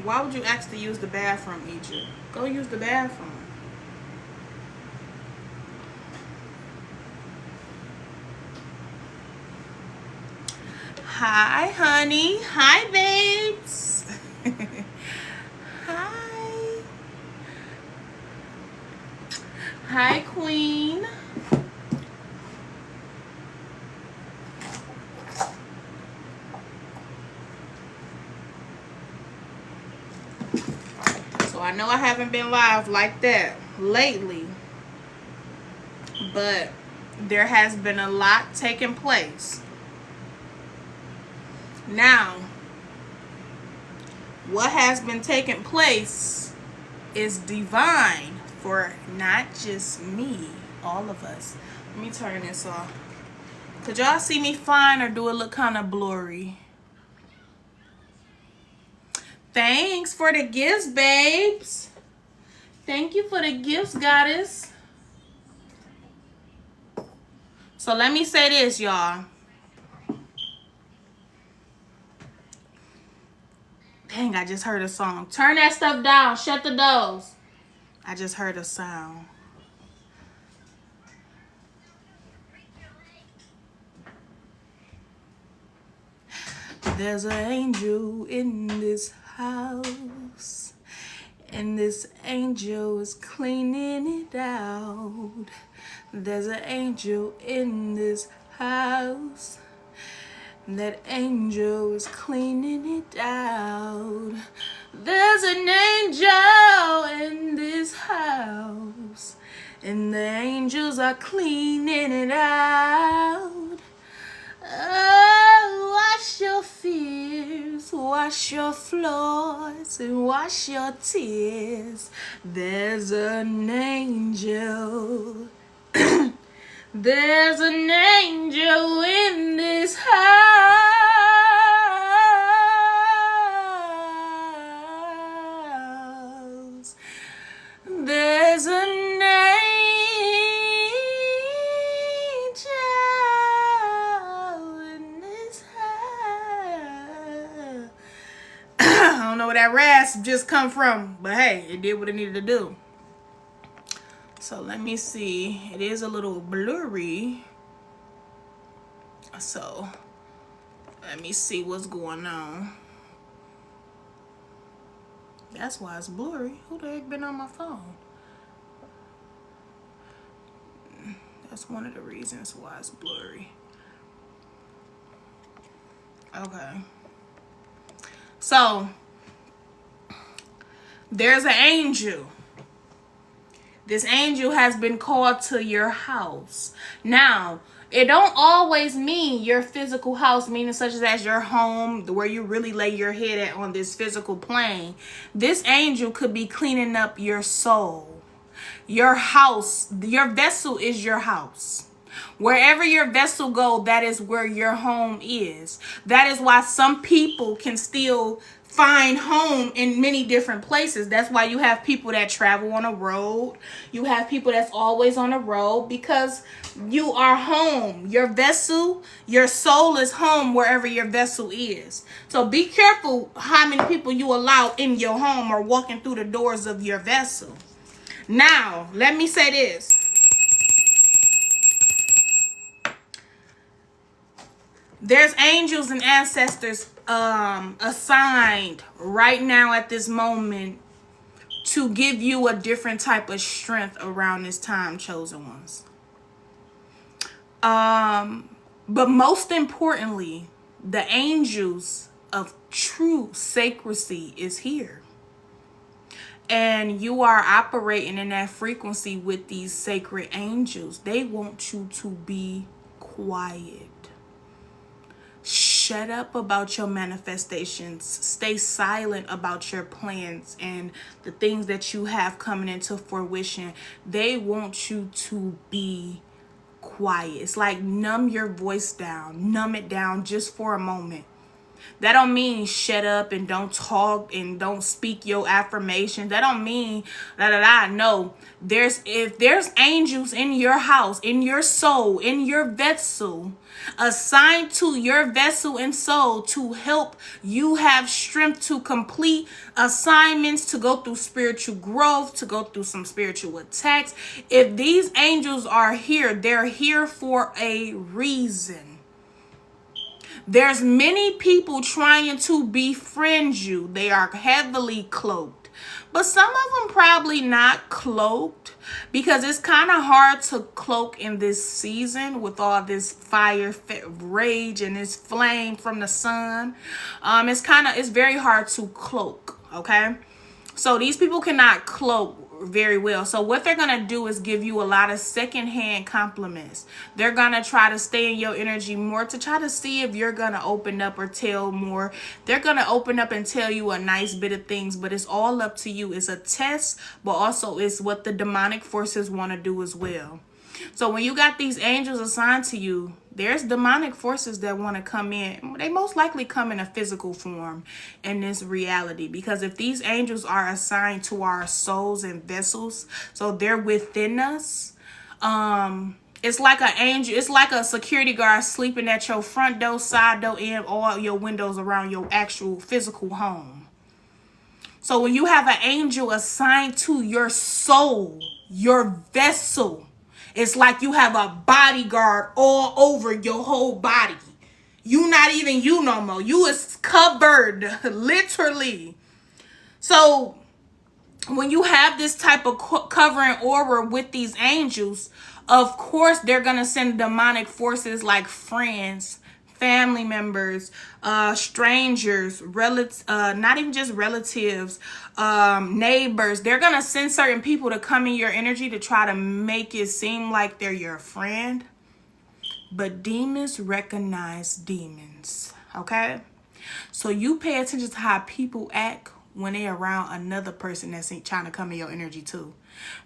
Why would you ask to use the bathroom, Egypt? Go use the bathroom. Hi, honey. Hi, babes. Hi. Hi, queen. So I know I haven't been live like that lately, but there has been a lot taking place. Now, what has been taking place is divine for not just me, all of us. Let me turn this off. Could y'all see me fine or do it look kind of blurry? Thanks for the gifts, babes. Thank you for the gifts, goddess. So let me say this, y'all. Dang, I just heard a song. Turn that stuff down. Shut the doors. I just heard a sound. There's an angel in this house, and this angel is cleaning it out. There's an angel in this house. That angel is cleaning it out. There's an angel in this house, and the angels are cleaning it out. Oh, wash your fears, wash your flaws, and wash your tears. There's an angel. There's an angel in this house. There's an angel in this house. I don't know where that rasp just come from, but hey, it did what it needed to do. So let me see. It is a little blurry. So let me see what's going on. That's why it's blurry. Who the heck been on my phone? That's one of the reasons why it's blurry. Okay. So there's an angel. This angel has been called to your house. Now, it don't always mean your physical house, meaning such as your home, where you really lay your head at on this physical plane. This angel could be cleaning up your soul. Your house, your vessel is your house. Wherever your vessel go, that is where your home is. That is why some people can still find home in many different places. That's why you have people that travel on a road. You have people that's always on a road because you are home. Your vessel, your soul is home wherever your vessel is. So be careful how many people you allow in your home or walking through the doors of your vessel. Now, let me say this. There's angels and ancestors assigned right now at this moment to give you a different type of strength around this time, chosen ones. But most importantly, the angels of true sacredcy is here. And you are operating in that frequency with these sacred angels. They want you to be quiet. Shut up about your manifestations. Stay silent about your plans and the things that you have coming into fruition. They want you to be quiet. It's like numb your voice down. Numb it down just for a moment. That don't mean shut up and don't talk and don't speak your affirmation. That don't mean No, if there's angels in your house, in your soul, in your vessel, assigned to your vessel and soul to help you have strength to complete assignments, to go through spiritual growth, to go through some spiritual attacks. If these angels are here, they're here for a reason. There's many people trying to befriend you. They are heavily cloaked. But some of them probably not cloaked, because it's kind of hard to cloak in this season with all this fire, rage, and this flame from the sun. It's very hard to cloak, okay? So these people cannot cloak very well. So what they're going to do is give you a lot of secondhand compliments. They're going to try to stay in your energy more to try to see if you're going to open up or tell more. They're going to open up and tell you a nice bit of things, but it's all up to you. It's a test, but also it's what the demonic forces want to do as well. So when you got these angels assigned to you, there's demonic forces that want to come in. They most likely come in a physical form in this reality, because if these angels are assigned to our souls and vessels, so they're within us, it's like an angel. It's like a security guard sleeping at your front door, side door, and all your windows around your actual physical home. So when you have an angel assigned to your soul, your vessel, it's like you have a bodyguard all over your whole body. You not even you no more. You is covered, literally. So when you have this type of covering aura with these angels, of course they're going to send demonic forces like friends, family members, strangers, relatives, not even just relatives, neighbors. They're going to send certain people to come in your energy to try to make it seem like they're your friend. But demons recognize demons, okay? So you pay attention to how people act when they're around another person that's trying to come in your energy too.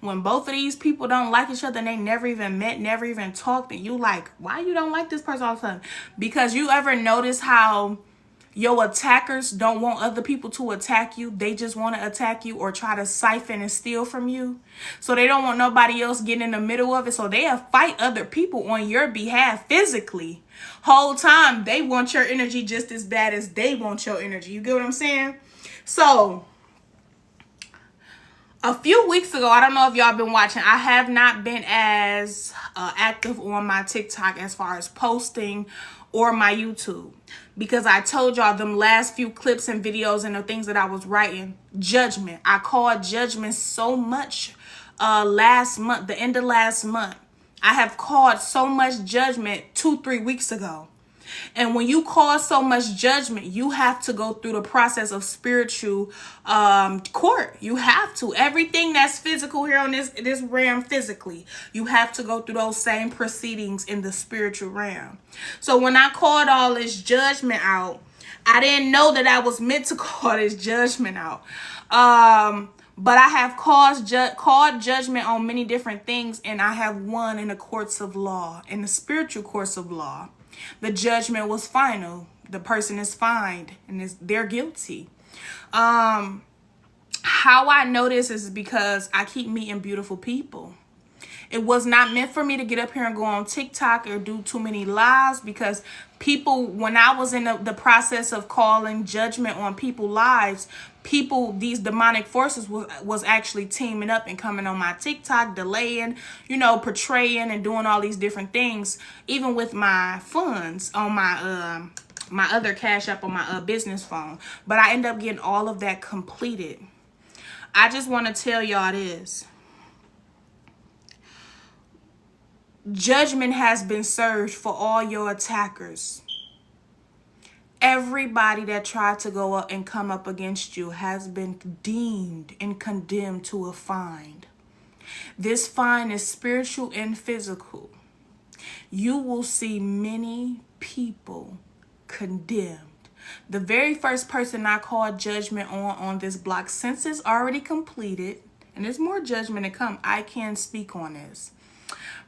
When both of these people don't like each other and they never even met, never even talked, and you like, why you don't like this person all of a sudden? Because you ever notice how your attackers don't want other people to attack you? They just want to attack you or try to siphon and steal from you. So they don't want nobody else getting in the middle of it. So they'll fight other people on your behalf physically. Whole time they want your energy just as bad as they want your energy. You get what I'm saying? So a few weeks ago, I don't know if y'all been watching, I have not been as active on my TikTok as far as posting or my YouTube, because I told y'all them last few clips and videos and the things that I was writing, judgment. I called judgment so much last month, the end of last month. I have called so much judgment 2-3 weeks ago. And when you cause so much judgment, you have to go through the process of spiritual court. You have to. Everything that's physical here on this realm physically, you have to go through those same proceedings in the spiritual realm. So when I called all this judgment out, I didn't know that I was meant to call this judgment out. But I have called judgment on many different things, and I have won in the courts of law, in the spiritual courts of law. The judgment was final. The person is fined and they're guilty. How I know this is because I keep meeting beautiful people. It was not meant for me to get up here and go on TikTok or do too many lives, because people, when I was in the process of calling judgment on people's lives, these demonic forces was actually teaming up and coming on my TikTok, delaying, portraying and doing all these different things, even with my funds on my my other Cash App on my business phone. But I end up getting all of that completed. I just want to tell y'all this. Judgment has been served for all your attackers. Everybody that tried to go up and come up against you has been deemed and condemned to a fine. This fine is spiritual and physical. You will see many people condemned. The very first person I called judgment on this block, since it's already completed, and there's more judgment to come, I can speak on this.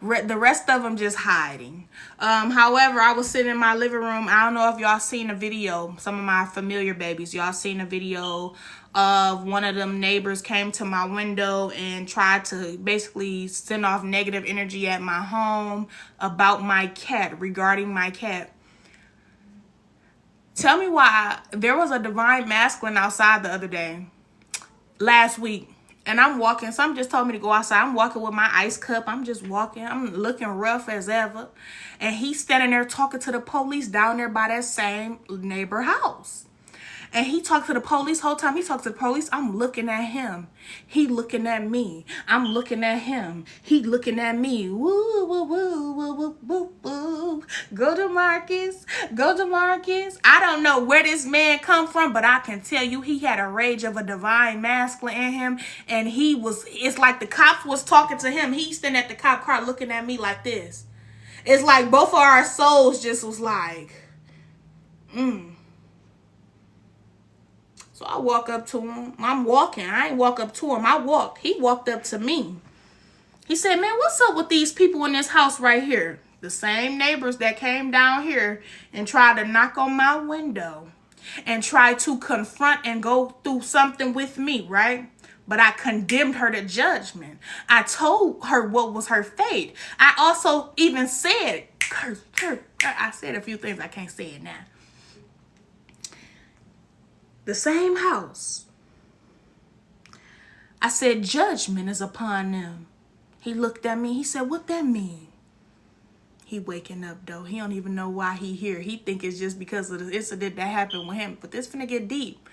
The rest of them just hiding. However, I was sitting in my living room. I don't know if y'all seen a video. Some of my familiar babies, y'all seen a video of one of them neighbors came to my window and tried to basically send off negative energy at my home about my cat, regarding my cat. Tell me why. There was a divine masculine outside the other day, last week. And I'm walking. Some just told me to go outside. I'm walking with my ice cup. I'm just walking. I'm looking rough as ever. And he's standing there talking to the police down there by that same neighbor house. And he talked to the police whole time. He talked to the police. I'm looking at him. He looking at me. I'm looking at him. He looking at me. Woo, woo, woo, woo, woo, woo, woo. Go to Marcus. Go to Marcus. I don't know where this man come from, but I can tell you he had a rage of a divine masculine in him. And he was, it's like the cops was talking to him. He's standing at the cop car looking at me like this. It's like both of our souls just was like, So I walk up to him. I'm walking. I ain't walk up to him. I walked. He walked up to me. He said, man, what's up with these people in this house right here? The same neighbors that came down here and tried to knock on my window and tried to confront and go through something with me, right? But I condemned her to judgment. I told her what was her fate. I also even said, I said a few things. I can't say it now. The same house. I said, judgment is upon them. He looked at me. He said, what that mean? He waking up, though. He don't even know why he here. He think it's just because of the incident that happened with him. But this finna get deep.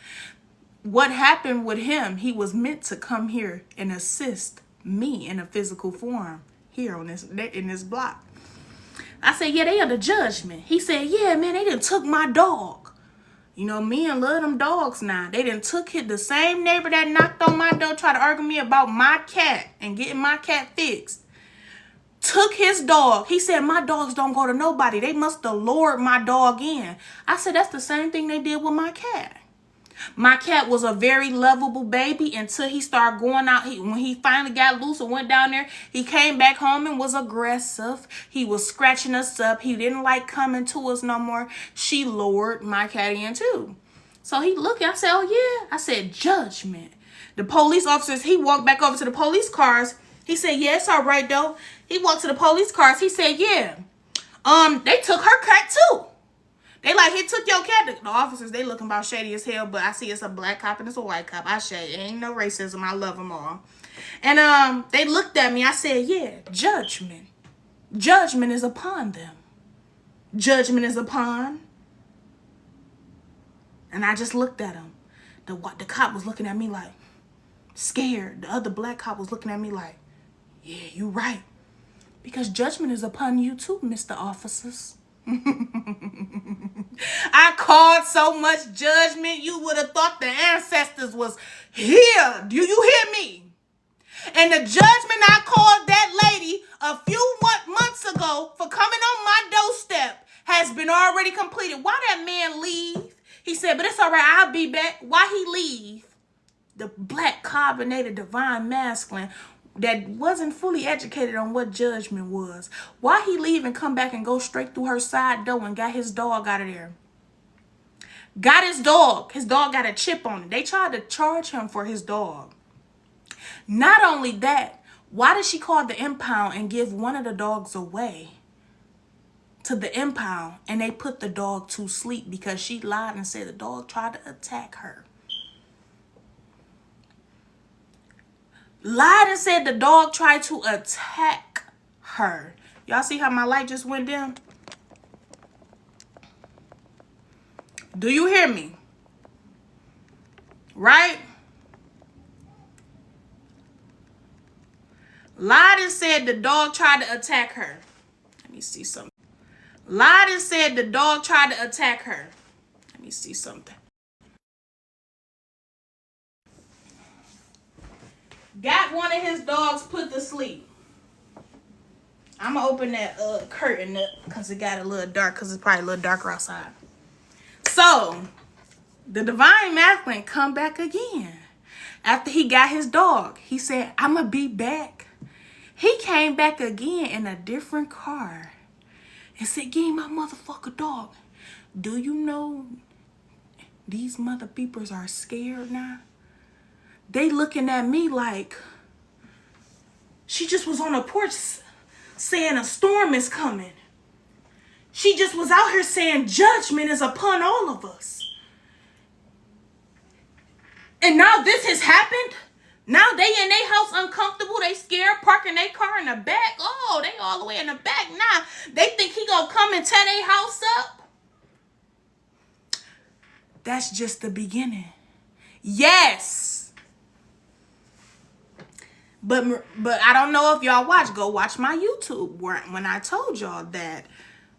What happened with him, he was meant to come here and assist me in a physical form here on in this block. I said, yeah, they under judgment. He said, yeah, man, they done took my dog. You know, me and love them dogs now. They done took the same neighbor that knocked on my door, tried to argue with me about my cat and getting my cat fixed. Took his dog. He said, my dogs don't go to nobody. They must have lured my dog in. I said, that's the same thing they did with my cat. My cat was a very lovable baby until he started going out. When he finally got loose and went down there, he came back home and was aggressive. He was scratching us up. He didn't like coming to us no more. She lured my cat in too. So he looked, I said, oh yeah. I said, judgment. The police officers, he walked back over to the police cars. He said, yeah, it's all right though. He walked to the police cars. He said, yeah, they took her cat too. They like, he took your cat. The officers, they looking about shady as hell, but I see it's a black cop and it's a white cop. I say, ain't no racism. I love them all. And they looked at me. I said, yeah, judgment. Judgment is upon them. Judgment is upon. And I just looked at him. The cop was looking at me like, scared. The other black cop was looking at me like, yeah, you right. Because judgment is upon you too, Mr. Officers. I called so much judgment, you would have thought the ancestors was here. Do you hear me? And the judgment I called that lady a few months ago for coming on my doorstep has been already completed. Why that man leave? He said, but it's all right, I'll be back. Why he leave? The black carbonated divine masculine that wasn't fully educated on what judgment was. Why he leave and come back and go straight through her side door and got his dog out of there? Got his dog. His dog got a chip on it. They tried to charge him for his dog. Not only that, why did she call the impound and give one of the dogs away to the impound and they put the dog to sleep because she lied and said the dog tried to attack her? Lied and said the dog tried to attack her. Y'all see how my light just went dim? Do you hear me? Right? Lied and said the dog tried to attack her. Let me see something. Lied and said the dog tried to attack her. Let me see something. Got one of his dogs put to sleep. I'm going to open that curtain up because it got a little dark because it's probably a little darker outside. So, the divine masculine come back again. After he got his dog, he said, I'm going to be back. He came back again in a different car and said, give me my motherfucker dog. Do you know these mother peepers are scared now? They looking at me like she just was on the porch saying a storm is coming. She just was out here saying judgment is upon all of us. And now this has happened. Now they in their house uncomfortable. They scared, parking their car in the back. Oh, they all the way in the back now. They think he gonna come and tear their house up. That's just the beginning. Yes. But I don't know if y'all watch. Go watch my YouTube when I told y'all that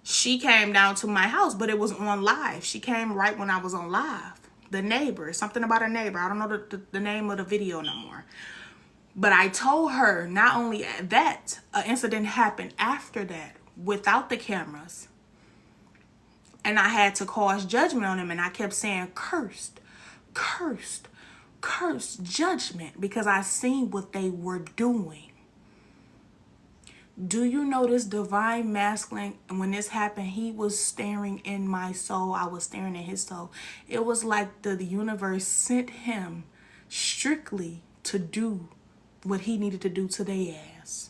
she came down to my house, but it was on live. She came right when I was on live. The neighbor, something about a neighbor. I don't know the name of the video no more. But I told her not only that, an incident happened after that without the cameras. And I had to cause judgment on him. And I kept saying cursed, cursed, cursed judgment because I seen what they were doing. Do you know this divine masculine, when this happened, he was staring in my soul. I was staring in his soul. It was like the universe sent him strictly to do what he needed to do to their ass.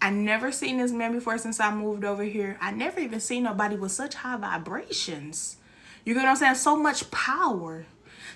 I never seen this man before since I moved over here. I never even seen nobody with such high vibrations. You get what I'm saying? So much power.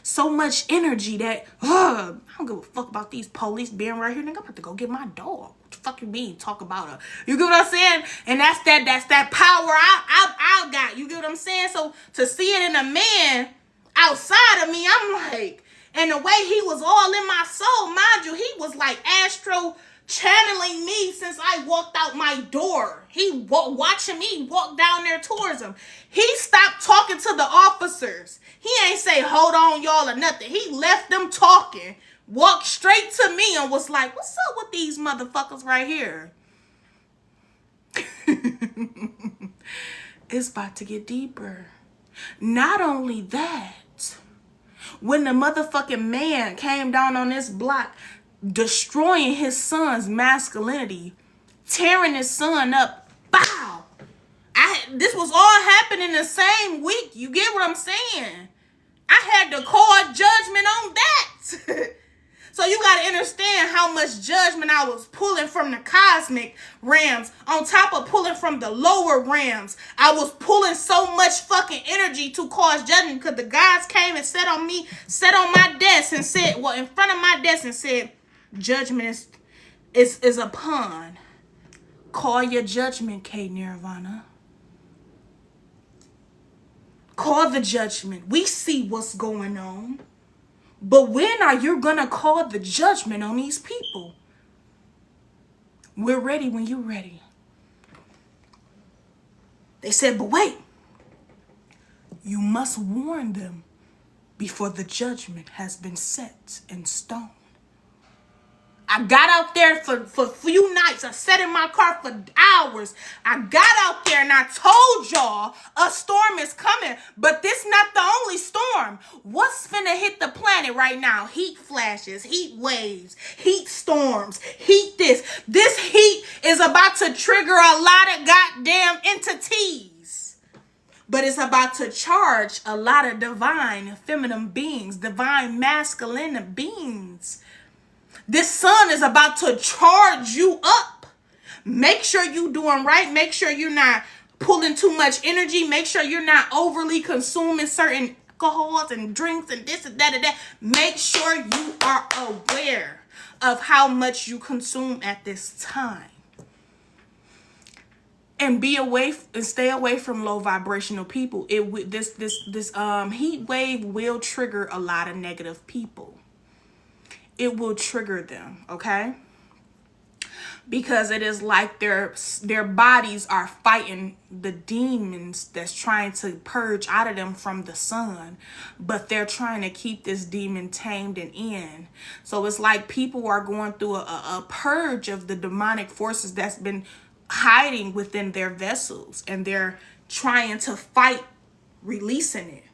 So much energy that, I don't give a fuck about these police being right here. Nigga, I'm about to go get my dog. What the fuck you mean? Talk about her. You get what I'm saying? And that's that power I got. You get what I'm saying? So to see it in a man outside of me, I'm like, and the way he was all in my soul, mind you, he was like astro channeling me since I walked out my door. He watching me walk down there towards him. He stopped talking to the officers. He ain't say, hold on, y'all, or nothing. He left them talking, walked straight to me and was like, what's up with these motherfuckers right here? It's about to get deeper. Not only that, when the motherfucking man came down on this block, destroying his son's masculinity, tearing his son up, bow. This was all happening the same week. You get what I'm saying? I had to call judgment on that. So you got to understand how much judgment I was pulling from the cosmic realms on top of pulling from the lower realms. I was pulling so much fucking energy to cause judgment because the guys came and sat on my desk and said, well, in front of my desk and said, judgment is upon. Call your judgment, K Nirvana. Call the judgment. We see what's going on. But when are you going to call the judgment on these people? We're ready when you're ready. They said, but wait. You must warn them before the judgment has been set in stone. I got out there for a few nights. I sat in my car for hours. I got out there and I told y'all a storm is coming. But this not the only storm. What's finna hit the planet right now? Heat flashes, heat waves, heat storms, heat this. This heat is about to trigger a lot of goddamn entities. But it's about to charge a lot of divine feminine beings, divine masculine beings. This sun is about to charge you up. Make sure you're doing right. Make sure you're not pulling too much energy. Make sure you're not overly consuming certain alcohols and drinks and this and that and that. Make sure you are aware of how much you consume at this time. And be away and stay away from low vibrational people. This heat wave will trigger a lot of negative people. It will trigger them, okay? Because it is like their bodies are fighting the demons that's trying to purge out of them from the sun, but they're trying to keep this demon tamed and in. So it's like people are going through a purge of the demonic forces that's been hiding within their vessels, and they're trying to fight releasing it.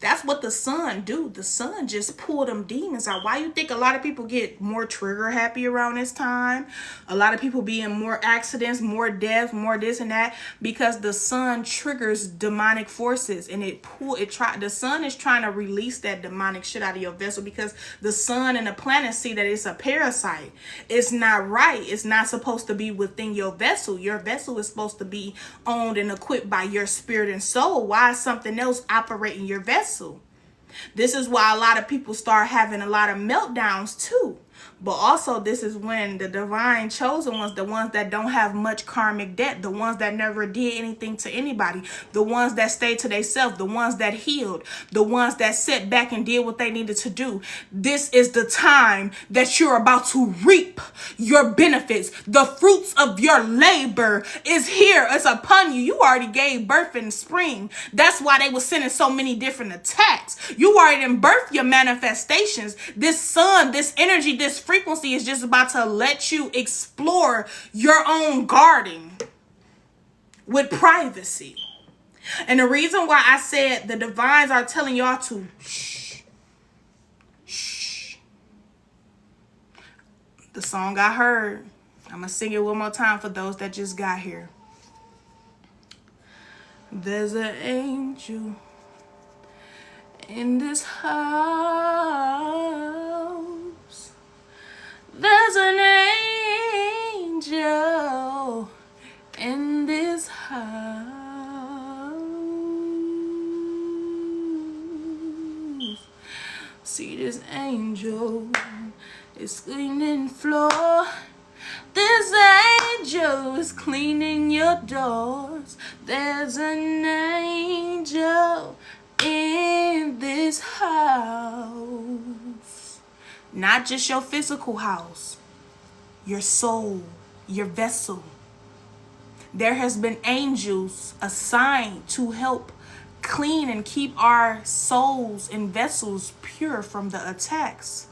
That's what the sun do. The sun just pull them demons out. Why you think a lot of people get more trigger happy around this time? A lot of people be in more accidents, more death, more this and that, because the sun triggers demonic forces, and the sun is trying to release that demonic shit out of your vessel, because the sun and the planet see that it's a parasite. It's not right. It's not supposed to be within your vessel. Your vessel is supposed to be owned and equipped by your spirit and soul. Why is something else operating your vessel? This is why a lot of people start having a lot of meltdowns too. But also, this is when the divine chosen ones, the ones that don't have much karmic debt, the ones that never did anything to anybody, the ones that stayed to themselves, the ones that healed, the ones that sat back and did what they needed to do. This is the time that you're about to reap your benefits. The fruits of your labor is here. It's upon you. You already gave birth in spring. That's why they were sending so many different attacks. You already done birthed your manifestations. This sun, this energy, this frequency is just about to let you explore your own garden with privacy. And the reason why I said the divines are telling y'all to shh, shh. The song I heard, I'm going to sing it one more time for those that just got here. There's an angel in this house. There's an angel in this house. See, this angel is cleaning floor. This angel is cleaning your doors. There's an angel in this house. Not just your physical house, your soul, your vessel. There has been angels assigned to help clean and keep our souls and vessels pure from the attacks.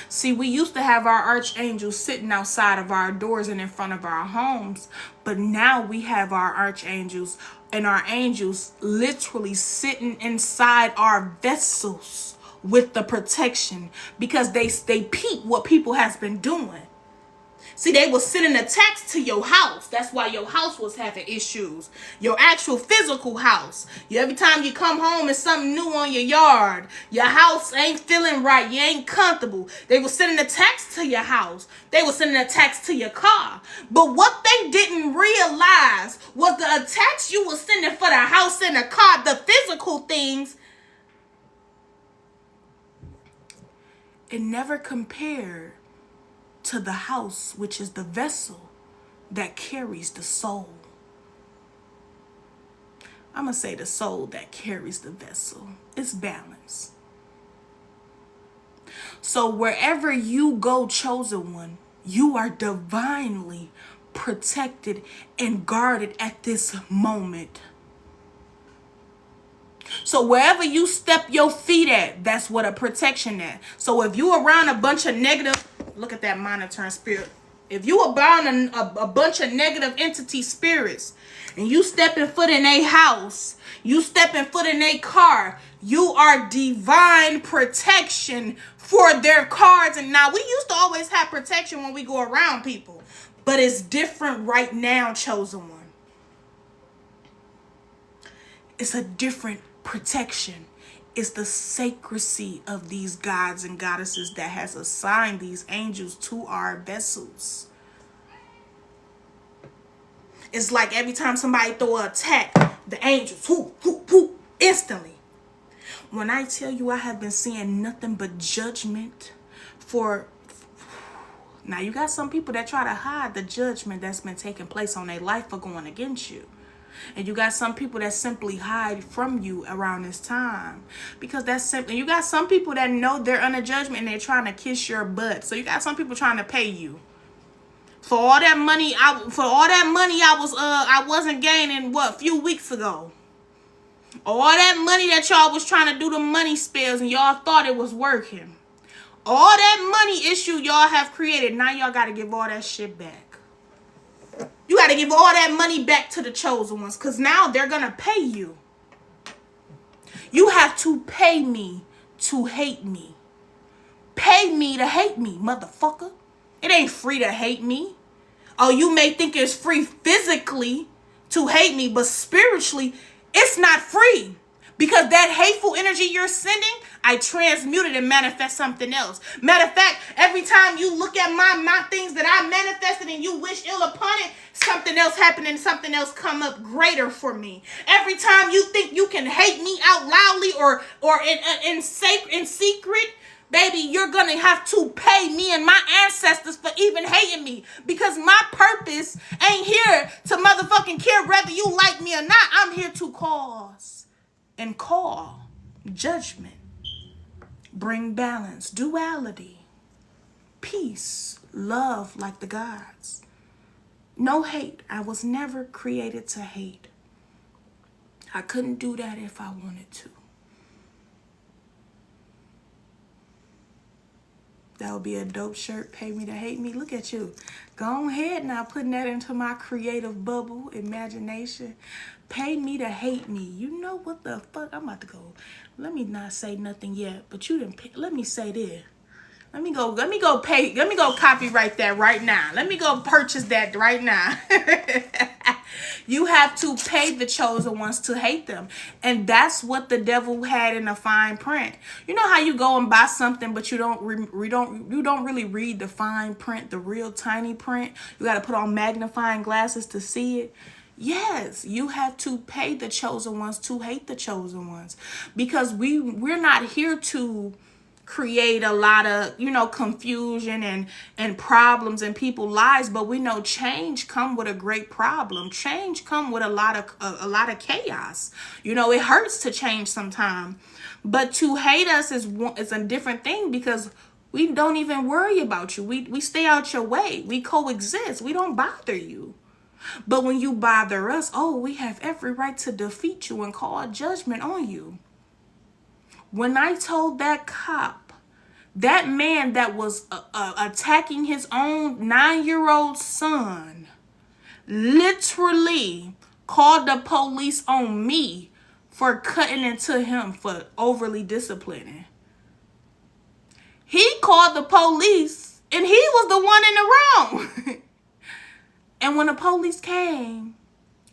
See, we used to have our archangels sitting outside of our doors and in front of our homes, but now we have our archangels and our angels literally sitting inside our vessels with the protection, because they peep what people has been doing. See, they were sending attacks to your house. That's why your house was having issues. Your actual physical house. Every time you come home and something new on your yard, your house ain't feeling right. You ain't comfortable. They were sending attacks to your house. They were sending attacks to your car. But what they didn't realize was the attacks you were sending for the house and the car, the physical things, it never compared to the house, which is the vessel that carries the soul. I'm going to say the soul that carries the vessel. It's balance. So wherever you go, chosen one, you are divinely protected and guarded at this moment. So wherever you step your feet at, that's what a protection at. So if you around a bunch of negative, look at that monitoring spirit. If you around a bunch of negative entity spirits and you stepping foot in a house, you stepping foot in a car, you are divine protection for their cards. And now we used to always have protection when we go around people, but it's different right now, chosen one. It's a different protection. It's the sacredcy of these gods and goddesses that has assigned these angels to our vessels. It's like every time somebody throw an attack, the angels, whoo, whoo, whoo, instantly. When I tell you I have been seeing nothing but judgment for... Now you got some people that try to hide the judgment that's been taking place on their life for going against you. And you got some people that simply hide from you around this time, because that's simple. You got some people that know they're under judgment and they're trying to kiss your butt. So you got some people trying to pay you for all that money. I wasn't gaining a few weeks ago. All that money that y'all was trying to do the money spells and y'all thought it was working. All that money issue y'all have created. Now y'all got to give all that shit back. You got to give all that money back to the chosen ones, because now they're going to pay you. You have to pay me to hate me. Pay me to hate me, motherfucker. It ain't free to hate me. Oh, you may think it's free physically to hate me, but spiritually, it's not free. Because that hateful energy you're sending, I transmute it and manifest something else. Matter of fact, every time you look at my things that I manifested and you wish ill upon it, something else happened and something else come up greater for me. Every time you think you can hate me out loudly or in secret, baby, you're going to have to pay me and my ancestors for even hating me. Because my purpose ain't here to motherfucking care whether you like me or not. I'm here to cause and call judgment, bring balance, duality, peace, love like the gods. No hate. I was never created to hate. I couldn't do that if I wanted to. That would be a dope shirt. Pay me to hate me. Look at you. Go ahead now, putting that into my creative bubble, imagination. Pay me to hate me. You know what the fuck? I'm about to go. Let me not say nothing yet, but you didn't. Let me say this. Let me go copyright that right now. Let me go purchase that right now. You have to pay the chosen ones to hate them. And that's what the devil had in the fine print. You know how you go and buy something, but you don't really read the fine print, the real tiny print. You got to put on magnifying glasses to see it. Yes, you have to pay the chosen ones to hate the chosen ones. Because we're not here to create a lot of, confusion and problems in people's lives, but we know change come with a great problem. Change come with a lot of chaos. It hurts to change sometimes, but to hate us is a different thing, because we don't even worry about you. We stay out your way. We coexist. We don't bother you. But when you bother us, we have every right to defeat you and call judgment on you. When I told that cop, that man that was attacking his own 9-year-old son, literally called the police on me for cutting into him for overly disciplining. He called the police and he was the one in the wrong. And when the police came,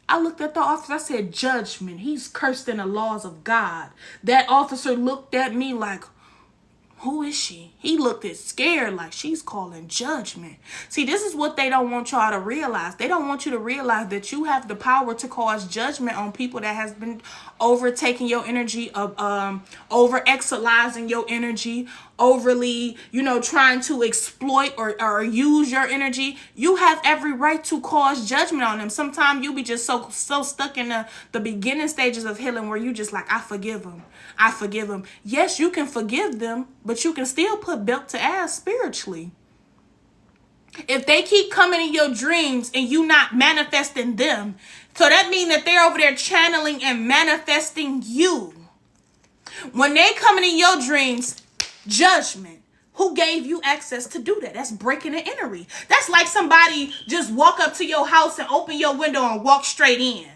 I looked at the officer. I said, judgment. He's cursed in the laws of God. That officer looked at me like, who is she? He looked scared, like she's calling judgment. See, this is what they don't want y'all to realize. They don't want you to realize that you have the power to cause judgment on people that has been overtaking your energy, over exercising your energy, overly, trying to exploit or use your energy. You have every right to cause judgment on them. Sometimes you be just so stuck in the beginning stages of healing where you just like, I forgive them. I forgive them. Yes, you can forgive them, but you can still put belt to ass spiritually. If they keep coming in your dreams and you not manifesting them, so that means that they're over there channeling and manifesting you. When they coming in your dreams, judgment. Who gave you access to do that? That's breaking the energy. That's like somebody just walk up to your house and open your window and walk straight in.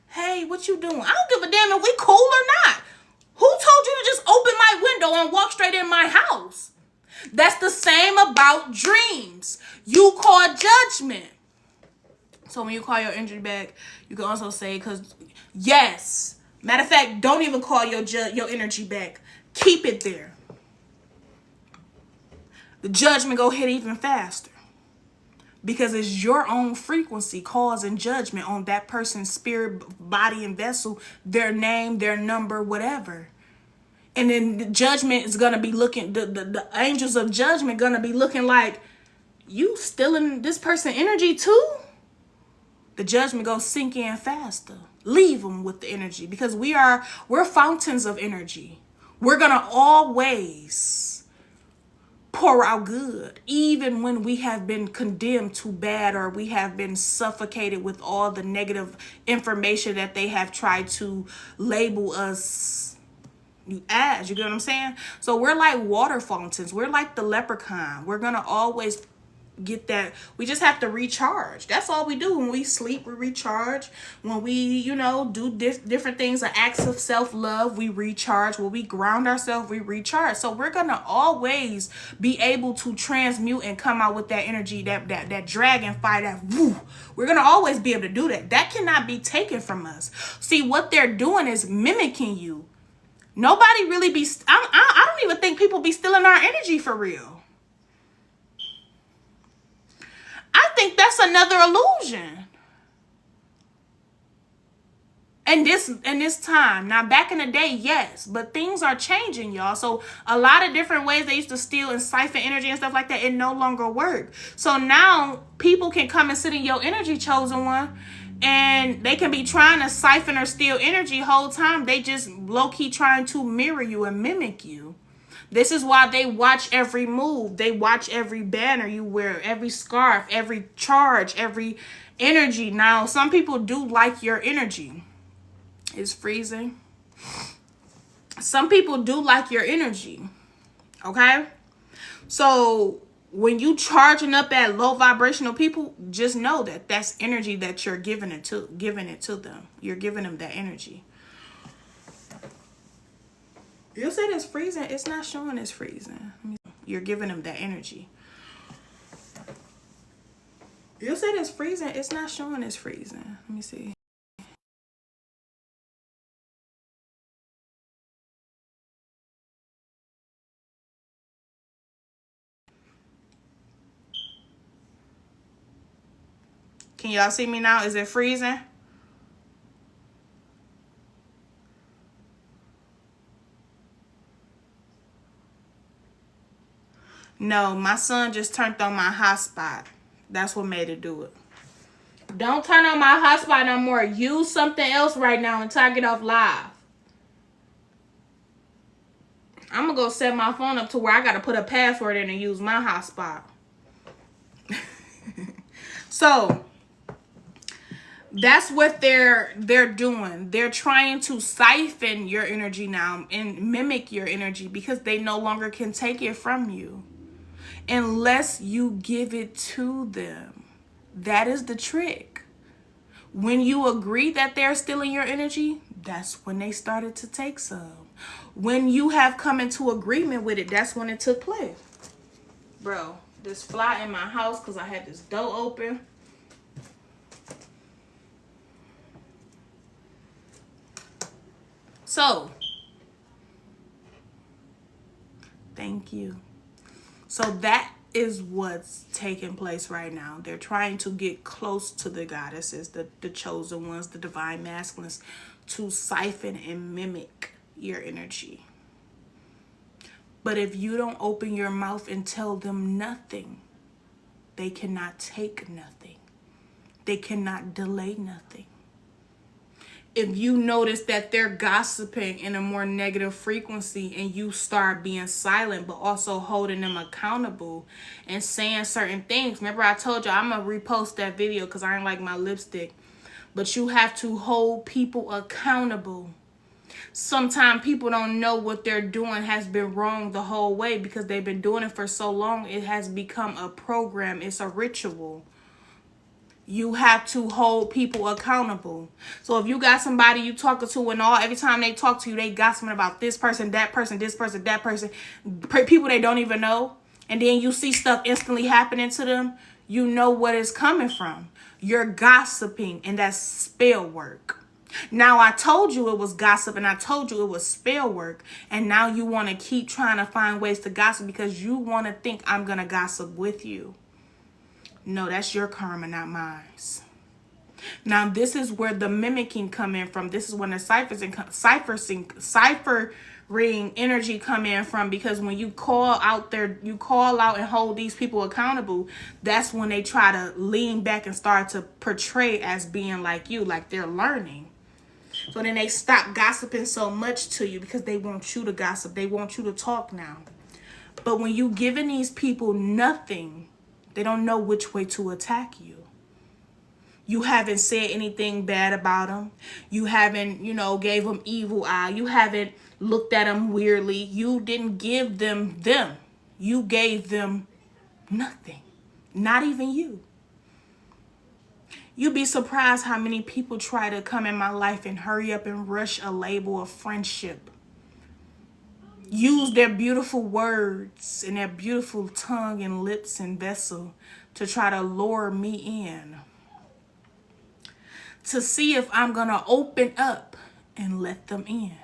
Hey, what you doing? I don't give a damn if we cool or not. Who told you to just open my window and walk straight in my house? That's the same about dreams. You call judgment. So when you call your energy back, you can also say, because yes, matter of fact, don't even call your energy back. Keep it there. The judgment go hit even faster. Because it's your own frequency causing judgment on that person's spirit, body, and vessel, their name, their number, whatever. And then the judgment is going to be looking, the angels of judgment going to be looking like, you stealing this person's energy too? The judgment goes sink in faster. Leave them with the energy, because we're fountains of energy. We're going to always pour out good, even when we have been condemned to bad, or we have been suffocated with all the negative information that they have tried to label us as. You get what I'm saying? So we're like water fountains. We're like the leprechaun. We're gonna always get that. We just have to recharge. That's all we do. When we sleep, we recharge. When we, you know, do different things, acts of self-love, we recharge. When we ground ourselves, we recharge. So we're gonna always be able to transmute and come out with that energy, that dragon fire, that woo. We're gonna always be able to do that. That cannot be taken from us. See, what they're doing is mimicking you. Nobody really be, I don't even think people be stealing our energy for real. I think that's another illusion. And this time. Now, back in the day, yes, but things are changing, y'all. So a lot of different ways they used to steal and siphon energy and stuff like that, it no longer works. So now people can come and sit in your energy, chosen one, and they can be trying to siphon or steal energy whole time. They just low-key trying to mirror you and mimic you. This is why they watch every move. They watch every banner you wear, every scarf, every charge, every energy. Now, some people do like your energy. It's freezing. Some people do like your energy. Okay? So when you charging up at low vibrational people, just know that that's energy that you're giving it to them. You're giving them that energy. You said it's freezing. It's not showing it's freezing. You're giving them that energy. You said it's freezing. It's not showing it's freezing. Let me see. Can y'all see me now? Is it freezing? No, my son just turned on my hotspot. That's what made it do it. Don't turn on my hotspot no more. Use something else right now until I get off live. I'm going to go set my phone up to where I got to put a password in and use my hotspot. So that's what they're doing. They're trying to siphon your energy now and mimic your energy because they no longer can take it from you unless you give it to them. That is the trick. When you agree that they're stealing your energy, that's when they started to take some. When you have come into agreement with it, that's when it took place. Bro, this fly in my house because I had this door open. So, thank you. So that is what's taking place right now. They're trying to get close to the goddesses, the chosen ones, the divine masculines, to siphon and mimic your energy. But if you don't open your mouth and tell them nothing, they cannot take nothing. They cannot delay nothing. If you notice that they're gossiping in a more negative frequency and you start being silent, but also holding them accountable and saying certain things. Remember I told you I'm going to repost that video because I didn't like my lipstick. But you have to hold people accountable. Sometimes people don't know what they're doing has been wrong the whole way because they've been doing it for so long. It has become a program. It's a ritual. You have to hold people accountable. So if you got somebody you talking to and every time they talk to you, they gossiping about this person, that person, this person, that person, people they don't even know. And then you see stuff instantly happening to them. You know what is coming from. You're gossiping, and that's spell work. Now, I told you it was gossip, and I told you it was spell work. And now you want to keep trying to find ways to gossip because you want to think I'm going to gossip with you. No, that's your karma, not mine. Now, this is where the mimicking come in from. This is when the ciphering energy come in from, because when you call out and hold these people accountable, that's when they try to lean back and start to portray as being like you, like they're learning. So then they stop gossiping so much to you because they want you to gossip. They want you to talk now. But when you giving these people nothing, they don't know which way to attack you. You haven't said anything bad about them. You haven't, gave them evil eye. You haven't looked at them weirdly. You didn't give them. You gave them nothing. Not even you. You'd be surprised how many people try to come in my life and hurry up and rush a label of friendship. Use their beautiful words and their beautiful tongue and lips and vessel to try to lure me in. To see if I'm going to open up and let them in.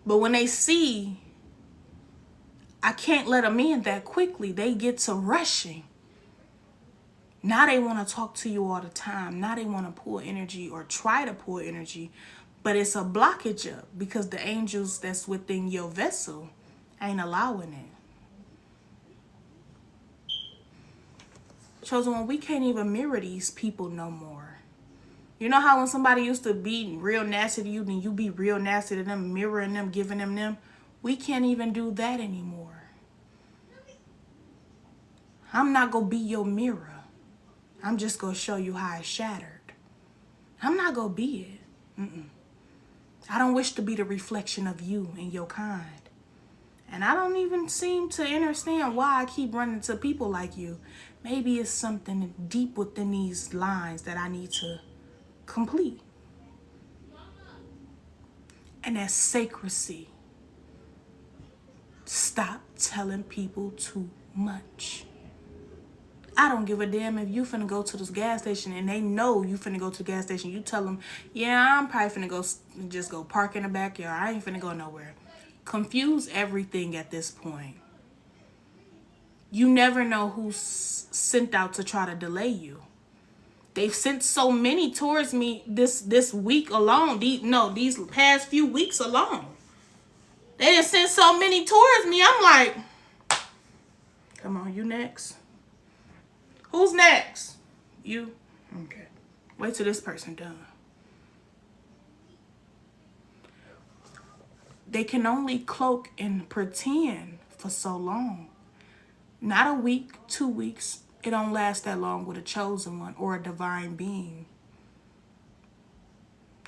But when they see I can't let them in that quickly, they get to rushing. Now they want to talk to you all the time. Now they want to pull energy or try to pull energy. But it's a blockage up because the angels that's within your vessel ain't allowing it. Chosen One, we can't even mirror these people no more. You know how when somebody used to be real nasty to you, then you be real nasty to them, mirroring them, giving them? We can't even do that anymore. I'm not going to be your mirror. I'm just going to show you how it's shattered. I'm not going to be it. I don't wish to be the reflection of you and your kind. And I don't even seem to understand why I keep running to people like you. Maybe it's something deep within these lines that I need to complete. And that's sacrecy. Stop telling people too much. I don't give a damn if you finna go to this gas station and they know you finna go to the gas station. You tell them, yeah, I'm probably finna go just go park in the backyard. I ain't finna go nowhere. Confuse everything at this point. You never know who's sent out to try to delay you. They've sent so many towards me this week alone. These past few weeks alone. They just sent so many towards me. I'm like, come on, you next. Who's next? You? Okay. Wait till this person done. They can only cloak and pretend for so long. Not a week, 2 weeks. It don't last that long with a chosen one or a divine being.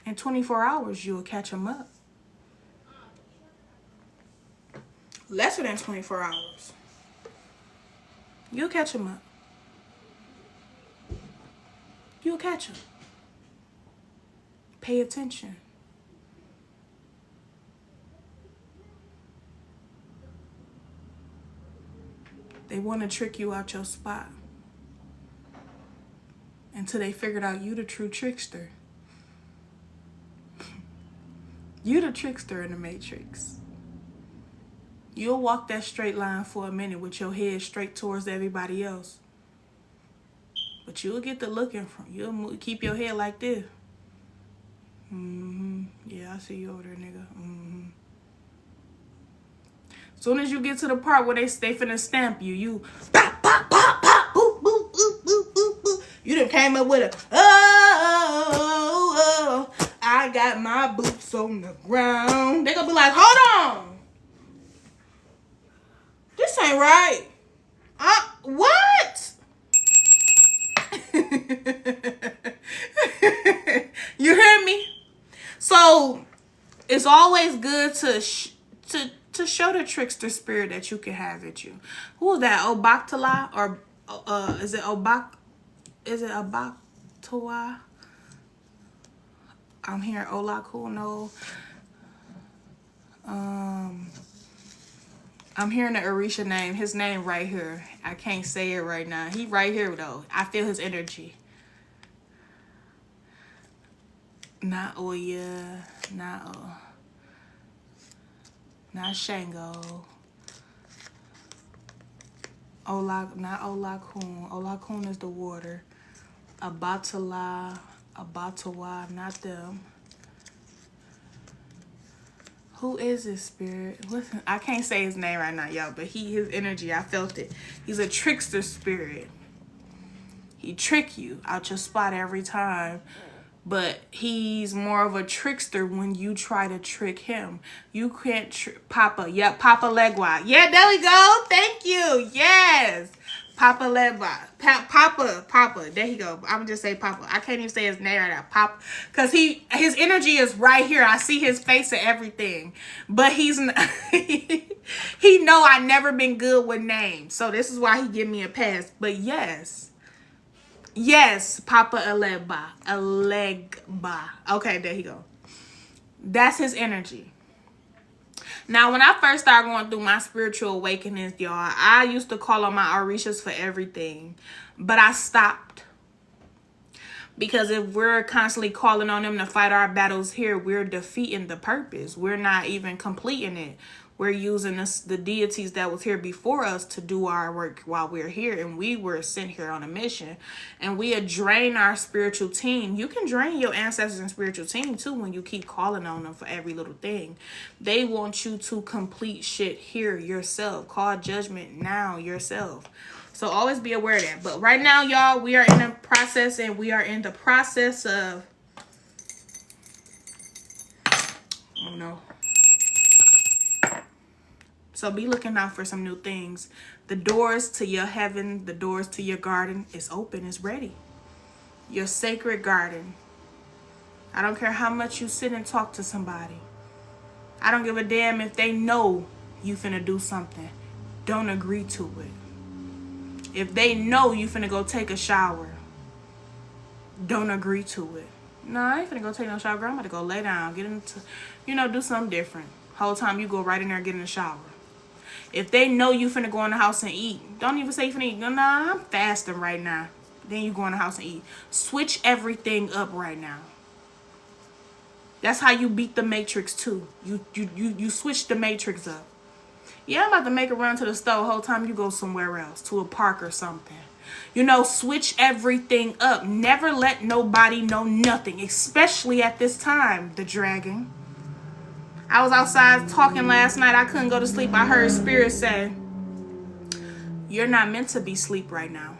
In 24 hours, you'll catch them up. Lesser than 24 hours. You'll catch them up. You'll catch them. Pay attention. They want to trick you out your spot. Until they figured out you the true trickster. You the trickster in the Matrix. You'll walk that straight line for a minute with your head straight towards everybody else. But you'll get the looking from. You'll keep your head like this. Yeah, I see you over there, nigga. Soon as you get to the part where they finna stamp you, you pop, pop, pop, pop, boop, boop, boop, boop, boop, boop. You done came up with a, oh, I got my boots on the ground. They gonna be like, hold on. This ain't right. What? You hear me? So it's always good to show the trickster spirit that you can have at you. Who is that? Obaktala or is it Obaktoa? I'm hearing Olakuno. I'm hearing the Orisha name. His name right here. I can't say it right now. He right here though. I feel his energy. Not Oya. Not Shango. Not Olakun. Olakun is the water. Abatala. Abatawa. Not them. Who is this spirit? Listen, I can't say his name right now, y'all, but his energy, I felt it. He's a trickster spirit. He trick you out your spot every time, but he's more of a trickster when you try to trick him. You can't Papa. Yep, Papa Legua. Yeah, there we go. Thank you. Yes. Papa Levi. Papa. There you go. I'm just say Papa. I can't even say his name right now. Papa. Because his energy is right here. I see his face and everything. But he's not, he know I never been good with names. So this is why he give me a pass. But yes. Yes, Papa Alegba. Okay, there you go. That's his energy. Now, when I first started going through my spiritual awakenings, y'all, I used to call on my Orishas for everything. But I stopped. Because if we're constantly calling on them to fight our battles here, we're defeating the purpose. We're not even completing it. We're using the deities that was here before us to do our work while we're here. And we were sent here on a mission. And we drain our spiritual team. You can drain your ancestors and spiritual team too when you keep calling on them for every little thing. They want you to complete shit here yourself. Call judgment now yourself. So always be aware of that. But right now, y'all, we are in a process, and we are in the process of... Oh, no. So be looking out for some new things. The doors to your heaven, the doors to your garden is open, is ready. Your sacred garden. I don't care how much you sit and talk to somebody. I don't give a damn if they know you finna do something. Don't agree to it. If they know you finna go take a shower, don't agree to it. No, I ain't finna go take no shower, girl. I'm about to go lay down, get into, do something different. Whole time you go right in there and get in the shower. If they know you finna go in the house and eat, don't even say you finna eat. No, I'm fasting right now. Then you go in the house and eat. Switch everything up right now. That's how you beat the matrix too. You switch the matrix up. Yeah, I'm about to make a run to the store. Whole time you go somewhere else, to a park or something. Switch everything up. Never let nobody know nothing, especially at this time, the dragon. I was outside talking last night. I couldn't go to sleep. I heard Spirit say, you're not meant to be asleep right now.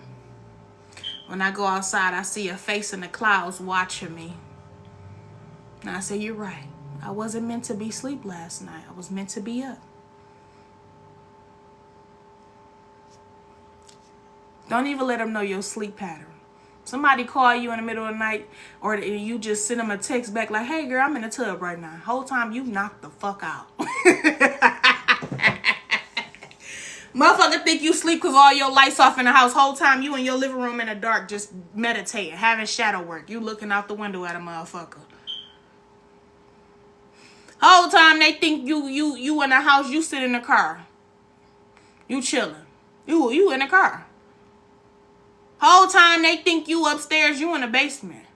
When I go outside, I see a face in the clouds watching me. And I said, you're right. I wasn't meant to be asleep last night. I was meant to be up. Don't even let them know your sleep pattern. Somebody call you in the middle of the night, or you just send them a text back like, hey girl, I'm in the tub right now. Whole time you knocked the fuck out. Motherfucker think you sleep because all your lights off in the house. Whole time you in your living room in the dark just meditating, having shadow work. You looking out the window at a motherfucker. Whole time they think you in the house, you sit in the car. You chilling. You in the car. Whole time they think you upstairs, you in the basement.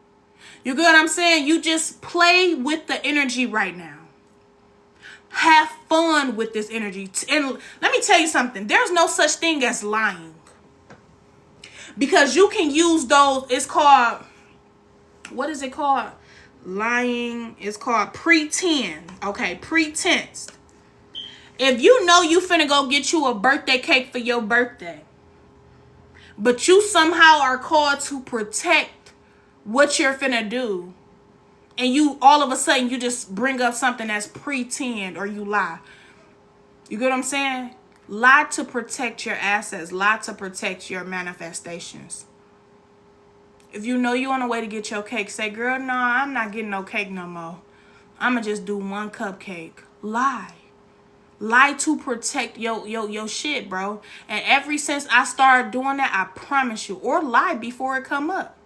You get what I'm saying? You just play with the energy right now. Have fun with this energy. And let me tell you something. There's no such thing as lying. Because you can use those, it's called, what is it called? Lying is called pretend. Okay, pretense. If you know you finna go get you a birthday cake for your birthday, but you somehow are called to protect what you're finna do, and you all of a sudden you just bring up something that's pretend, or you lie. You get what I'm saying? Lie to protect your assets. Lie to protect your manifestations. If you know you on the way to get your cake, say, girl, no, I'm not getting no cake no more. I'm going to just do one cupcake. Lie. Lie to protect your shit, bro. And ever since I started doing that, I promise you. Or lie before it come up.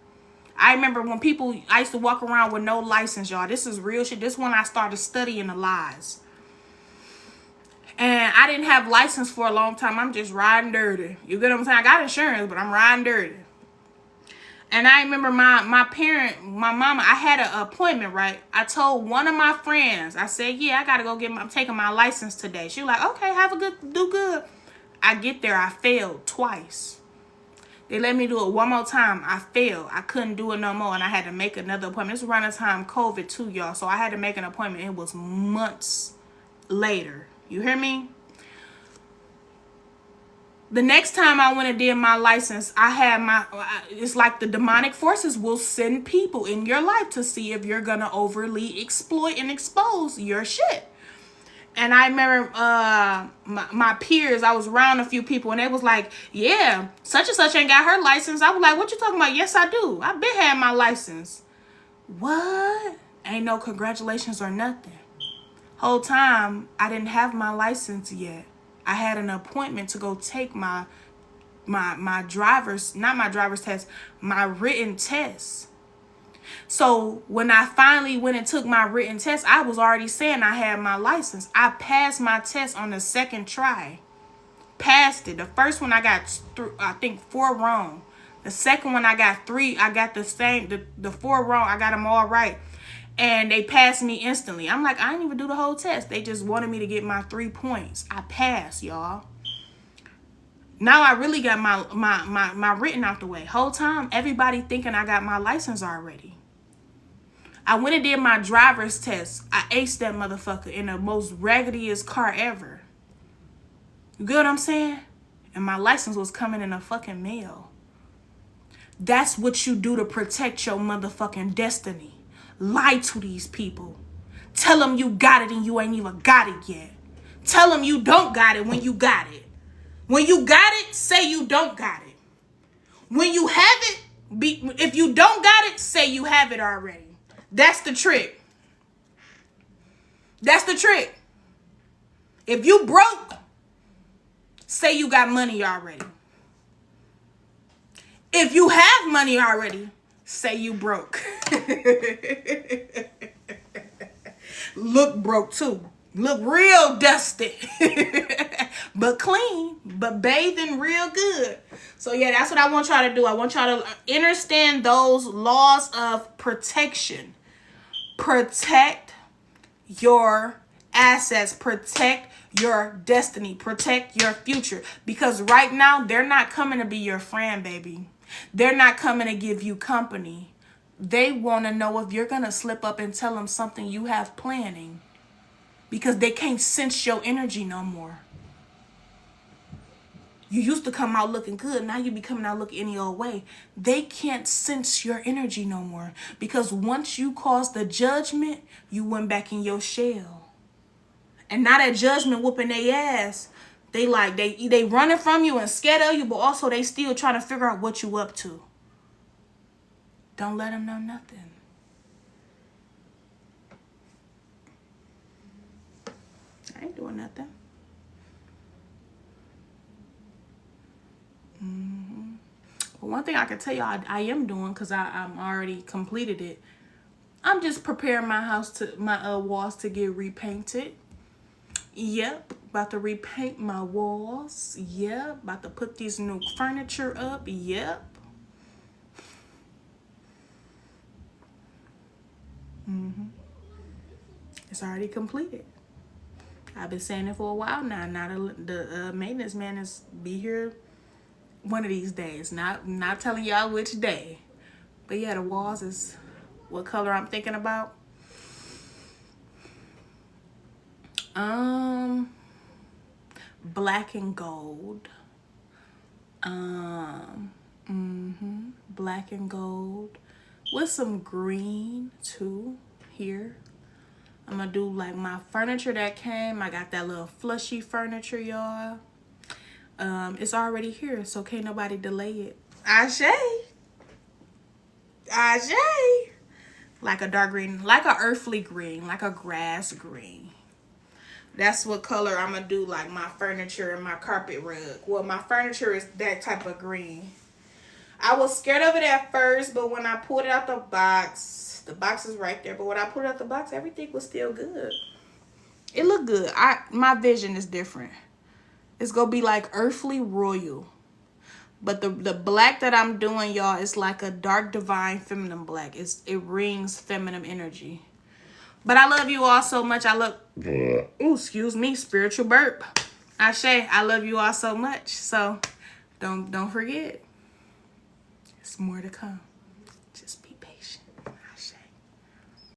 I remember when I used to walk around with no license, y'all. This is real shit. This is when I started studying the lies. And I didn't have license for a long time. I'm just riding dirty. You get what I'm saying? I got insurance, but I'm riding dirty. And I remember my mama, I had an appointment, right? I told one of my friends, I said, yeah, I got to go I'm taking my license today. She was like, okay, do good. I get there, I failed twice. They let me do it one more time. I failed. I couldn't do it no more, and I had to make another appointment. This was around the time COVID too, y'all. So I had to make an appointment. It was months later. You hear me? The next time I went and did my license, it's like the demonic forces will send people in your life to see if you're going to overly exploit and expose your shit. And I remember my peers, I was around a few people, and they was like, yeah, such and such ain't got her license. I was like, what you talking about? Yes, I do. I been had my license. What? Ain't no congratulations or nothing. Whole time, I didn't have my license yet. I had an appointment to go take my driver's, not my driver's test, my written test. So when I finally went and took my written test, I was already saying I had my license. I passed my test on the second try. Passed it. The first one I got, I think, 4 wrong. The second one I got 3. I got the same, the 4 wrong. I got them all right. And they passed me instantly. I'm like, I didn't even do the whole test. They just wanted me to get my 3 points. I passed, y'all. Now I really got my written out the way. Whole time, everybody thinking I got my license already. I went and did my driver's test. I aced that motherfucker in the most raggediest car ever. You get what I'm saying? And my license was coming in a fucking mail. That's what you do to protect your motherfucking destiny. Lie to these people. Tell them you got it and you ain't even got it yet. Tell them you don't got it when you got it. When you got it, say you don't got it. When you have it, if you don't got it, say you have it already. That's the trick. That's the trick. If you broke, say you got money already. If you have money already, say you broke. Look broke too. Look real dusty. But clean, but bathing real good. So yeah, that's what I want y'all to do. I want y'all to understand those laws of protection. Protect your assets. Protect your destiny. Protect your future. Because right now, they're not coming to be your friend, baby. They're not coming to give you company. They want to know if you're going to slip up and tell them something you have planning. Because they can't sense your energy no more. You used to come out looking good. Now you be coming out looking any old way. They can't sense your energy no more. Because once you caused the judgment, you went back in your shell. And now that judgment whooping their ass, they running from you and scared of you, but also they still trying to figure out what you up to. Don't let them know nothing. I ain't doing nothing. But one thing I can tell you I am doing, because I'm already completed it. I'm just preparing my house my walls to get repainted. Yep, about to repaint my walls. Yep, about to put these new furniture up. Yep. It's already completed. I've been saying it for a while now. Now the maintenance man is be here one of these days. Not telling y'all which day. But yeah, the walls is what color I'm thinking about. Black and gold. Black and gold with some green too here. I'm gonna do like my furniture that came. I got that little flushy furniture, y'all. It's already here, so can't nobody delay it. Ashe. Like a dark green, like a earthly green, like a grass green. That's what color I'm gonna do like my furniture and my carpet rug. Well, my furniture is that type of green. I was scared of it at first, but when I pulled it out the box is right there. But when I pulled it out the box, everything was still good. It looked good. My vision is different. It's gonna be like earthly royal. But the black that I'm doing, y'all, is like a dark divine feminine black. It rings feminine energy. But I love you all so much. Excuse me, spiritual burp. Ashe, I love you all so much. So don't forget. It's more to come.